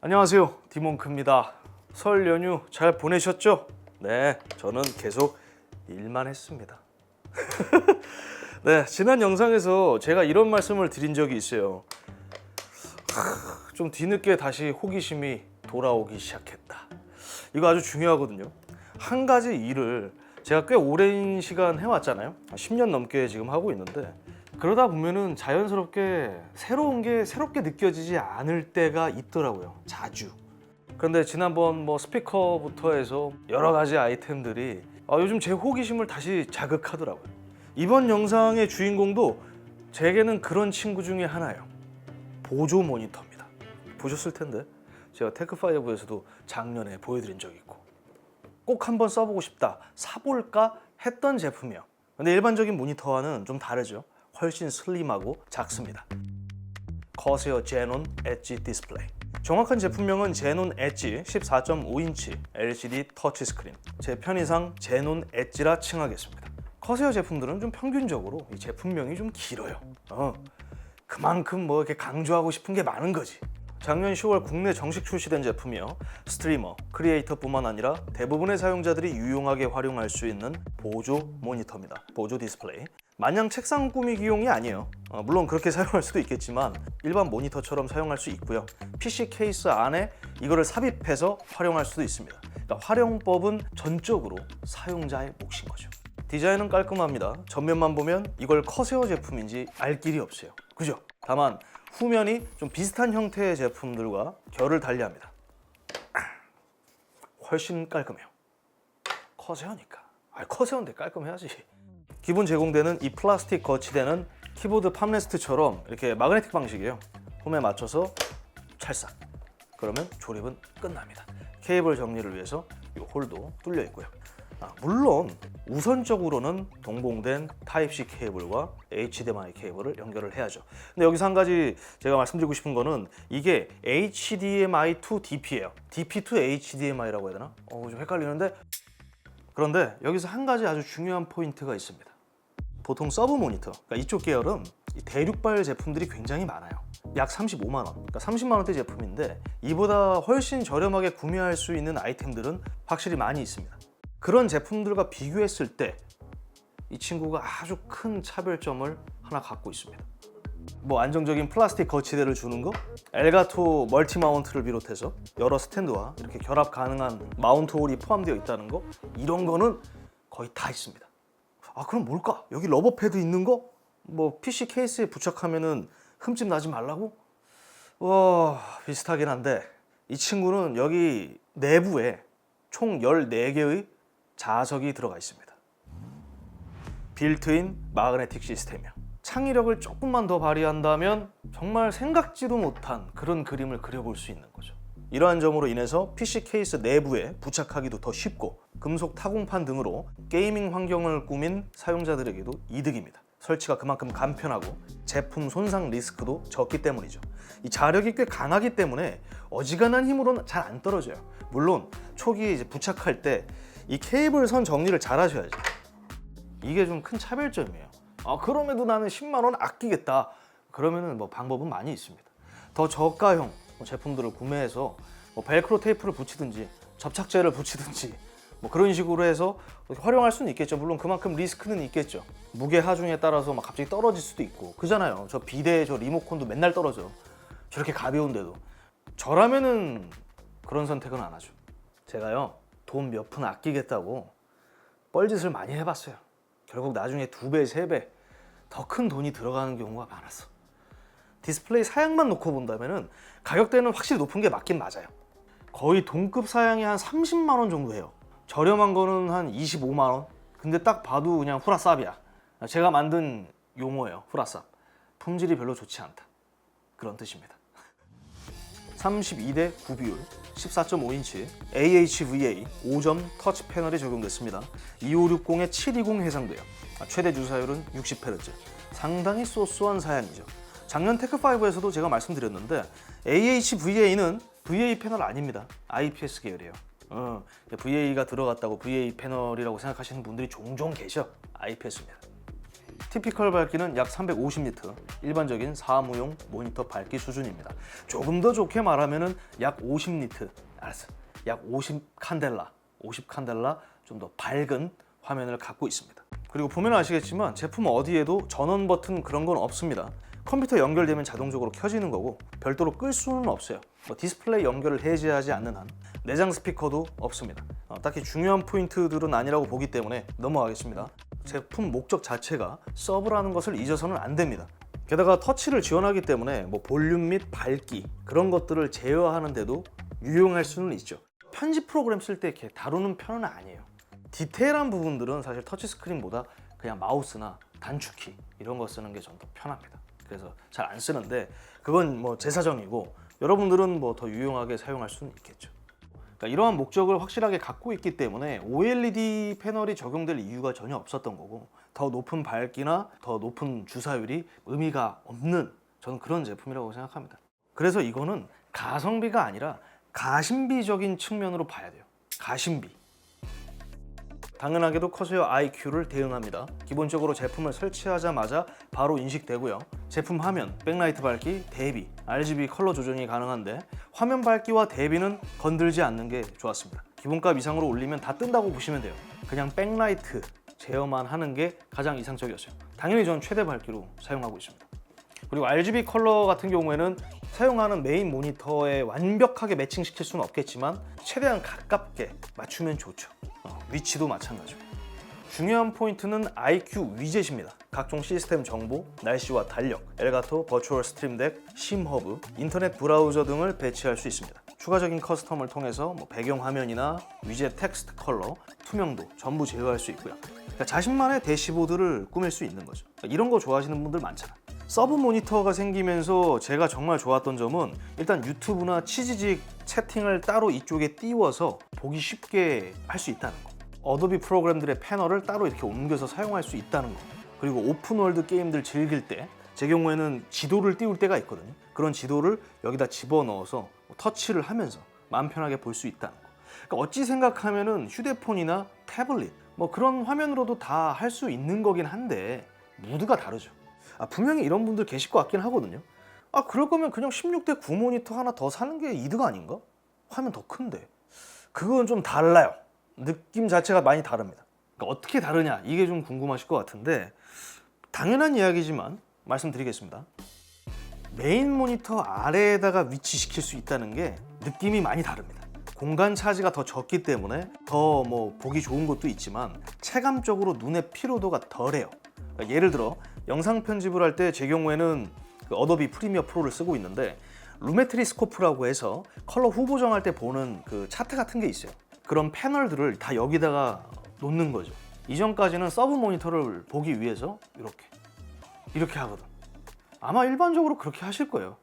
안녕하세요, 디몽크입니다. 설 연휴 잘 보내셨죠? 네, 저는 계속 일만 했습니다. 네, 지난 영상에서 제가 이런 말씀을 드린 적이 있어요. 좀 뒤늦게 다시 호기심이 돌아오기 시작했다. 이거 아주 중요하거든요. 한 가지 일을 제가 꽤 오랜 시간 해왔잖아요. 10년 넘게 지금 하고 있는데, 그러다 보면은 자연스럽게 새로운 게 새롭게 느껴지지 않을 때가 있더라고요. 자주. 그런데 지난번 스피커부터 해서 여러 가지 아이템들이 요즘 제 호기심을 다시 자극하더라고요. 이번 영상의 주인공도 제게는 그런 친구 중에 하나예요. 보조 모니터입니다. 보셨을 텐데 제가 테크5에서도 작년에 보여드린 적이 있고, 꼭 한번 써보고 싶다, 사볼까 했던 제품이에요. 근데 일반적인 모니터와는 좀 다르죠. 훨씬 슬림하고 작습니다. 커세어 제논 엣지 디스플레이. 정확한 제품명은 제논 엣지 14.5인치 LCD 터치 스크린. 제 편의상 제논 엣지라 칭하겠습니다. 커세어 제품들은 좀 평균적으로 이 제품명이 좀 길어요. 그만큼 이렇게 강조하고 싶은 게 많은 거지. 작년 10월 국내 정식 출시된 제품이요. 스트리머, 크리에이터뿐만 아니라 대부분의 사용자들이 유용하게 활용할 수 있는 보조 모니터입니다. 보조 디스플레이. 마냥 책상 꾸미기용이 아니에요. 물론 그렇게 사용할 수도 있겠지만 일반 모니터처럼 사용할 수 있고요. PC 케이스 안에 이거를 삽입해서 활용할 수도 있습니다. 그러니까 활용법은 전적으로 사용자의 몫인 거죠. 디자인은 깔끔합니다. 전면만 보면 이걸 커세어 제품인지 알 길이 없어요. 그죠? 다만 후면이 좀 비슷한 형태의 제품들과 결을 달리합니다. 훨씬 깔끔해요. 커세어니까. 커세어인데 깔끔해야지. 기본 제공되는 이 플라스틱 거치대는 키보드 팜레스트처럼 이렇게 마그네틱 방식이에요. 홈에 맞춰서 찰싹. 그러면 조립은 끝납니다. 케이블 정리를 위해서 이 홀도 뚫려 있고요. 물론 우선적으로는 동봉된 타입C 케이블과 HDMI 케이블을 연결을 해야죠. 근데 여기서 한 가지 제가 말씀드리고 싶은 거는 이게 HDMI to DP예요. DP to HDMI라고 해야 되나? 좀 헷갈리는데, 그런데 여기서 한 가지 아주 중요한 포인트가 있습니다. 보통 서브 모니터, 그러니까 이쪽 계열은 대륙발 제품들이 굉장히 많아요. 약 35만 원, 그러니까 30만 원대 제품인데 이보다 훨씬 저렴하게 구매할 수 있는 아이템들은 확실히 많이 있습니다. 그런 제품들과 비교했을 때 이 친구가 아주 큰 차별점을 하나 갖고 있습니다. 안정적인 플라스틱 거치대를 주는 거, 엘가토 멀티 마운트를 비롯해서 여러 스탠드와 이렇게 결합 가능한 마운트 홀이 포함되어 있다는 거, 이런 거는 거의 다 있습니다. 그럼 뭘까? 여기 러버 패드 있는 거? PC 케이스에 부착하면은 흠집 나지 말라고? 비슷하긴 한데 이 친구는 여기 내부에 총 14개의 자석이 들어가 있습니다. 빌트인 마그네틱 시스템이요. 창의력을 조금만 더 발휘한다면 정말 생각지도 못한 그런 그림을 그려볼 수 있는 거죠. 이러한 점으로 인해서 PC 케이스 내부에 부착하기도 더 쉽고, 금속 타공판 등으로 게이밍 환경을 꾸민 사용자들에게도 이득입니다. 설치가 그만큼 간편하고 제품 손상 리스크도 적기 때문이죠. 이 자력이 꽤 강하기 때문에 어지간한 힘으로는 잘 안 떨어져요. 물론 초기에 부착할 때 이 케이블 선 정리를 잘 하셔야죠. 이게 좀 큰 차별점이에요. 그럼에도 나는 10만 원 아끼겠다. 그러면은 방법은 많이 있습니다. 더 저가형 제품들을 구매해서 벨크로 테이프를 붙이든지 접착제를 붙이든지 그런 식으로 해서 활용할 수는 있겠죠. 물론 그만큼 리스크는 있겠죠. 무게 하중에 따라서 갑자기 떨어질 수도 있고 그잖아요. 저 비대 저 리모컨도 맨날 떨어져. 저렇게 가벼운데도. 저라면은 그런 선택은 안 하죠. 제가요, 돈 몇 푼 아끼겠다고 뻘짓을 많이 해봤어요. 결국 나중에 2배, 3배 더 큰 돈이 들어가는 경우가 많았어. 디스플레이 사양만 놓고 본다면은 가격대는 확실히 높은 게 맞긴 맞아요. 거의 동급 사양이 한 30만 원 정도 해요. 저렴한 거는 한 25만 원. 근데 딱 봐도 그냥 후라쌉이야. 제가 만든 용어예요. 후라쌉. 품질이 별로 좋지 않다, 그런 뜻입니다. 32대 9비율 14.5인치 AHVA 5점 터치 패널이 적용됐습니다. 2560에 720 해상돼요. 최대 주사율은 60Hz. 상당히 소소한 사양이죠. 작년 테크5에서도 제가 말씀드렸는데 AHVA는 VA 패널 아닙니다. IPS 계열이에요. VA가 들어갔다고 VA 패널이라고 생각하시는 분들이 종종 계셔. IPS입니다. 티피컬 밝기는 약 350니트, 일반적인 사무용 모니터 밝기 수준입니다. 조금 더 좋게 말하면 약 50니트, 알았어, 약 50칸델라 좀 더 밝은 화면을 갖고 있습니다. 그리고 보면 아시겠지만 제품 어디에도 전원 버튼 그런 건 없습니다. 컴퓨터 연결되면 자동적으로 켜지는 거고 별도로 끌 수는 없어요. 디스플레이 연결을 해제하지 않는 한 내장 스피커도 없습니다. 딱히 중요한 포인트들은 아니라고 보기 때문에 넘어가겠습니다. 제품 목적 자체가 서브라는 것을 잊어서는 안 됩니다. 게다가 터치를 지원하기 때문에 볼륨 및 밝기 그런 것들을 제어하는데도 유용할 수는 있죠. 편집 프로그램 쓸 때 이렇게 다루는 편은 아니에요. 디테일한 부분들은 사실 터치스크린보다 그냥 마우스나 단축키 이런 거 쓰는 게 좀 더 편합니다. 그래서 잘 안 쓰는데 그건 제 사정이고 여러분들은 더 유용하게 사용할 수는 있겠죠. 그러니까 이러한 목적을 확실하게 갖고 있기 때문에 OLED 패널이 적용될 이유가 전혀 없었던 거고 더 높은 밝기나 더 높은 주사율이 의미가 없는 저는 그런 제품이라고 생각합니다. 그래서 이거는 가성비가 아니라 가심비적인 측면으로 봐야 돼요. 가심비. 당연하게도 커세어 IQ를 대응합니다. 기본적으로 제품을 설치하자마자 바로 인식되고요. 제품 화면, 백라이트 밝기, 대비, RGB 컬러 조정이 가능한데 화면 밝기와 대비는 건들지 않는 게 좋았습니다. 기본값 이상으로 올리면 다 뜬다고 보시면 돼요. 그냥 백라이트 제어만 하는 게 가장 이상적이었어요. 당연히 저는 최대 밝기로 사용하고 있습니다. 그리고 RGB 컬러 같은 경우에는 사용하는 메인 모니터에 완벽하게 매칭시킬 수는 없겠지만 최대한 가깝게 맞추면 좋죠. 위치도 마찬가지고. 중요한 포인트는 IQ 위젯입니다. 각종 시스템 정보, 날씨와 달력, 엘가토, 버추얼 스트림덱, 심허브, 인터넷 브라우저 등을 배치할 수 있습니다. 추가적인 커스텀을 통해서 배경 화면이나 위젯 텍스트 컬러, 투명도 전부 제어할 수 있고요. 그러니까 자신만의 대시보드를 꾸밀 수 있는 거죠. 이런 거 좋아하시는 분들 많잖아. 서브 모니터가 생기면서 제가 정말 좋았던 점은 일단 유튜브나 치지직 채팅을 따로 이쪽에 띄워서 보기 쉽게 할 수 있다는 거. 어도비 프로그램들의 패널을 따로 이렇게 옮겨서 사용할 수 있다는 거. 그리고 오픈월드 게임들 즐길 때 제 경우에는 지도를 띄울 때가 있거든요. 그런 지도를 여기다 집어넣어서 터치를 하면서 마음 편하게 볼 수 있다는 거. 그러니까 어찌 생각하면은 휴대폰이나 태블릿 그런 화면으로도 다 할 수 있는 거긴 한데 무드가 다르죠. 분명히 이런 분들 계실 것 같긴 하거든요. 그럴 거면 그냥 16대 9 모니터 하나 더 사는 게 이득 아닌가? 화면 더 큰데. 그건 좀 달라요. 느낌 자체가 많이 다릅니다. 그러니까 어떻게 다르냐 이게 좀 궁금하실 것 같은데 당연한 이야기지만 말씀드리겠습니다. 메인 모니터 아래에다가 위치시킬 수 있다는 게 느낌이 많이 다릅니다. 공간 차지가 더 적기 때문에 더 보기 좋은 것도 있지만 체감적으로 눈의 피로도가 덜해요. 그러니까 예를 들어 영상 편집을 할 때 제 경우에는 어도비 프리미어 프로를 쓰고 있는데 루메트리 스코프라고 해서 컬러 후보 정할 때 보는 그 차트 같은 게 있어요. 그런 패널들을 다 여기다가 놓는 거죠. 이전까지는 서브 모니터를 보기 위해서 이렇게 하거든. 아마 일반적으로 그렇게 하실 거예요.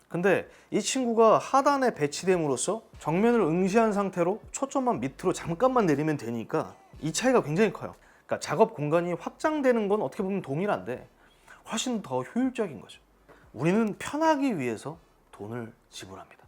근데 이 친구가 하단에 배치됨으로써 정면을 응시한 상태로 초점만 밑으로 잠깐만 내리면 되니까 이 차이가 굉장히 커요. 그러니까 작업 공간이 확장되는 건 어떻게 보면 동일한데 훨씬 더 효율적인 거죠. 우리는 편하기 위해서 돈을 지불합니다.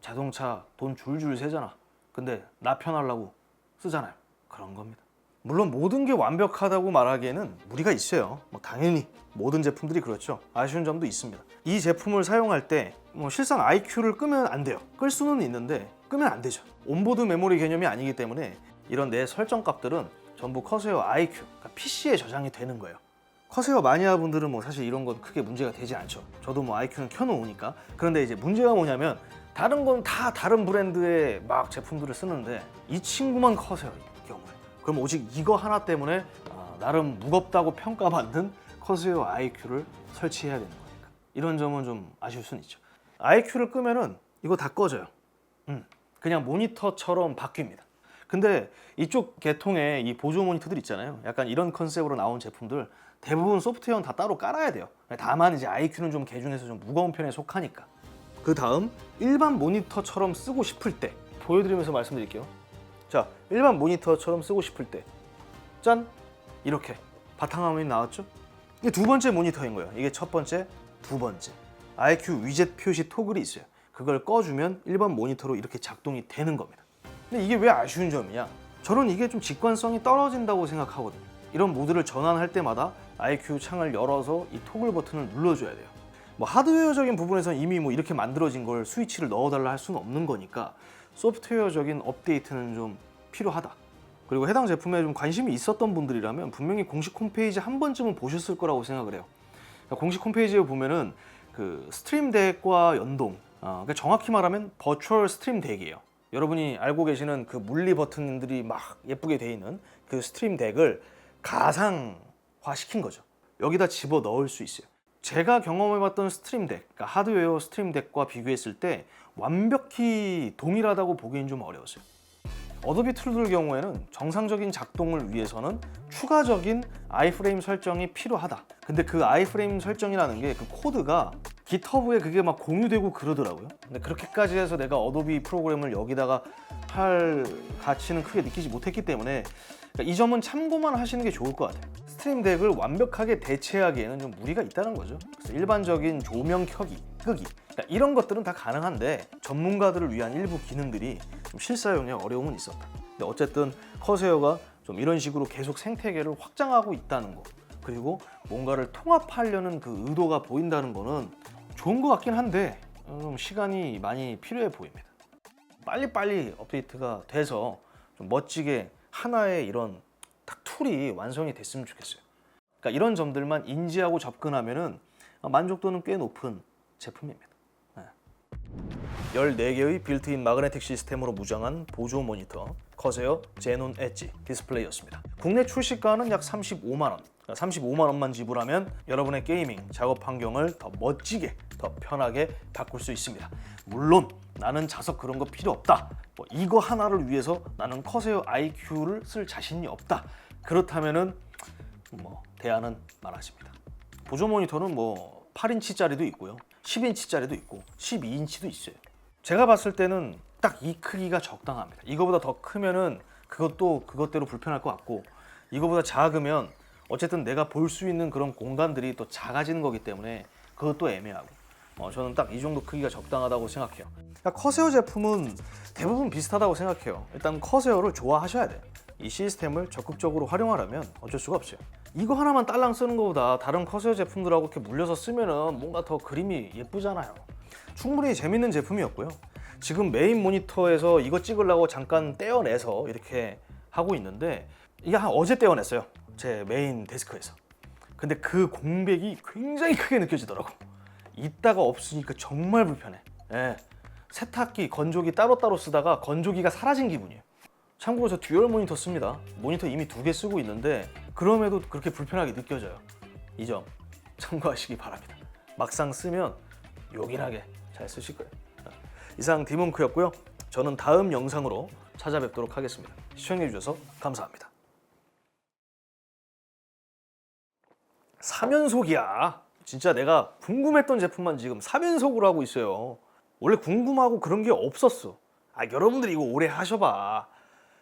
자동차 돈 줄줄 세잖아. 근데 나 편하려고 쓰잖아요. 그런 겁니다. 물론 모든 게 완벽하다고 말하기에는 무리가 있어요. 당연히 모든 제품들이 그렇죠. 아쉬운 점도 있습니다. 이 제품을 사용할 때 실상 IQ를 끄면 안 돼요. 끌 수는 있는데 끄면 안 되죠. 온보드 메모리 개념이 아니기 때문에 이런 내 설정 값들은 전부 커세어 IQ, 그러니까 PC에 저장이 되는 거예요. 커세어 마니아 분들은 사실 이런 건 크게 문제가 되지 않죠. 저도 IQ는 켜놓으니까. 그런데 이제 문제가 뭐냐면 다른 건 다 다른 브랜드의 제품들을 쓰는데 이 친구만 커세어일 경우에 그럼 오직 이거 하나 때문에 나름 무겁다고 평가받는 커세어 IQ를 설치해야 되는 거니까 이런 점은 좀 아쉬울 수는 있죠. IQ를 끄면은 이거 다 꺼져요. 그냥 모니터처럼 바뀝니다. 근데 이쪽 계통의 이 보조 모니터들 있잖아요. 약간 이런 컨셉으로 나온 제품들 대부분 소프트웨어는 다 따로 깔아야 돼요. 다만 이제 IQ는 좀 개중해서 좀 무거운 편에 속하니까. 그 다음 일반 모니터처럼 쓰고 싶을 때 보여드리면서 말씀드릴게요. 자, 일반 모니터처럼 쓰고 싶을 때 짠! 이렇게 바탕화면이 나왔죠? 이게 두 번째 모니터인 거예요. 이게 첫 번째, 두 번째. IQ 위젯 표시 토글이 있어요. 그걸 꺼주면 일반 모니터로 이렇게 작동이 되는 겁니다. 근데 이게 왜 아쉬운 점이냐? 저는 이게 좀 직관성이 떨어진다고 생각하거든요. 이런 모드를 전환할 때마다 IQ 창을 열어서 이 토글 버튼을 눌러줘야 돼요. 뭐 하드웨어적인 부분에서는 이미 뭐 이렇게 만들어진 걸 스위치를 넣어달라 할 수는 없는 거니까 소프트웨어적인 업데이트는 좀 필요하다. 그리고 해당 제품에 좀 관심이 있었던 분들이라면 분명히 공식 홈페이지 한 번쯤은 보셨을 거라고 생각을 해요. 그러니까 공식 홈페이지에 보면은 그 스트림 덱과 연동, 그러니까 정확히 말하면 버추얼 스트림 덱이에요. 여러분이 알고 계시는 그 물리 버튼들이 막 예쁘게 돼 있는 그 스트림 덱을 가상화 시킨 거죠. 여기다 집어 넣을 수 있어요. 제가 경험해봤던 스트림 덱, 그러니까 하드웨어 스트림 덱과 비교했을 때 완벽히 동일하다고 보기엔 좀 어려웠어요. 어도비 툴들 경우에는 정상적인 작동을 위해서는 추가적인 아이프레임 설정이 필요하다. 근데 그 아이프레임 설정이라는 게 그 코드가 깃허브에 그게 막 공유되고 그러더라고요. 근데 그렇게까지 해서 내가 어도비 프로그램을 여기다가 할 가치는 크게 느끼지 못했기 때문에 그러니까 이 점은 참고만 하시는 게 좋을 것 같아요. 스트림 덱을 완벽하게 대체하기에는 좀 무리가 있다는 거죠. 그래서 일반적인 조명 켜기, 끄기 그러니까 이런 것들은 다 가능한데 전문가들을 위한 일부 기능들이 좀 실사용에 어려움은 있었다. 근데 어쨌든 커세어가 좀 이런 식으로 계속 생태계를 확장하고 있다는 거, 그리고 뭔가를 통합하려는 그 의도가 보인다는 거는 좋은 것 같긴 한데 좀 시간이 많이 필요해 보입니다. 빨리빨리 업데이트가 돼서 좀 멋지게 하나의 이런 딱 툴이 완성이 됐으면 좋겠어요. 그러니까 이런 점들만 인지하고 접근하면은 만족도는 꽤 높은 제품입니다. 14개의 빌트인 마그네틱 시스템으로 무장한 보조 모니터 커세어 제논 엣지 디스플레이였습니다. 국내 출시가는 약 35만 원. 35만 원만 지불하면 여러분의 게이밍 작업 환경을 더 멋지게, 더 편하게 바꿀 수 있습니다. 물론 나는 자석 그런 거 필요 없다. 뭐 이거 하나를 위해서 나는 커세어 IQ를 쓸 자신이 없다. 그렇다면은 뭐 대안은 많아집니다. 보조 모니터는 뭐 8인치짜리도 있고요. 10인치짜리도 있고 12인치도 있어요. 제가 봤을 때는 딱 이 크기가 적당합니다. 이거보다 더 크면은 그것도 그것대로 불편할 것 같고 이거보다 작으면 어쨌든 내가 볼 수 있는 그런 공간들이 또 작아지는 거기 때문에 그것도 애매하고 저는 딱 이 정도 크기가 적당하다고 생각해요. 그러니까 커세어 제품은 대부분 비슷하다고 생각해요. 일단 커세어를 좋아하셔야 돼요. 이 시스템을 적극적으로 활용하려면 어쩔 수가 없어요. 이거 하나만 딸랑 쓰는 것보다 다른 커세어 제품들하고 이렇게 물려서 쓰면은 뭔가 더 그림이 예쁘잖아요. 충분히 재밌는 제품이었고요. 지금 메인 모니터에서 이거 찍으려고 잠깐 떼어내서 이렇게 하고 있는데 이게 한 어제 떼어냈어요. 제 메인 데스크에서. 근데 그 공백이 굉장히 크게 느껴지더라고. 이따가 없으니까 정말 불편해. 예. 세탁기, 건조기 따로따로 쓰다가 건조기가 사라진 기분이에요. 참고로 저 듀얼 모니터 씁니다. 모니터 이미 2개 쓰고 있는데 그럼에도 그렇게 불편하게 느껴져요. 이 점 참고하시기 바랍니다. 막상 쓰면 요긴하게 잘 쓰실 거예요. 이상 디몽크였고요. 저는 다음 영상으로 찾아뵙도록 하겠습니다. 시청해주셔서 감사합니다. 3연속이야. 진짜 내가 궁금했던 제품만 지금 3연속으로 하고 있어요. 원래 궁금하고 그런 게 없었어. 여러분들이 이거 오래 하셔봐.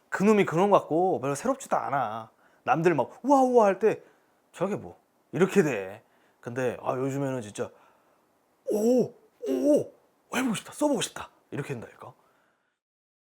그놈이 그놈 같고 별로 새롭지도 않아. 남들 막 우와 할 때 저게 뭐 이렇게 돼. 근데 요즘에는 진짜 오 해보고 싶다, 써보고 싶다 이렇게 된다니까.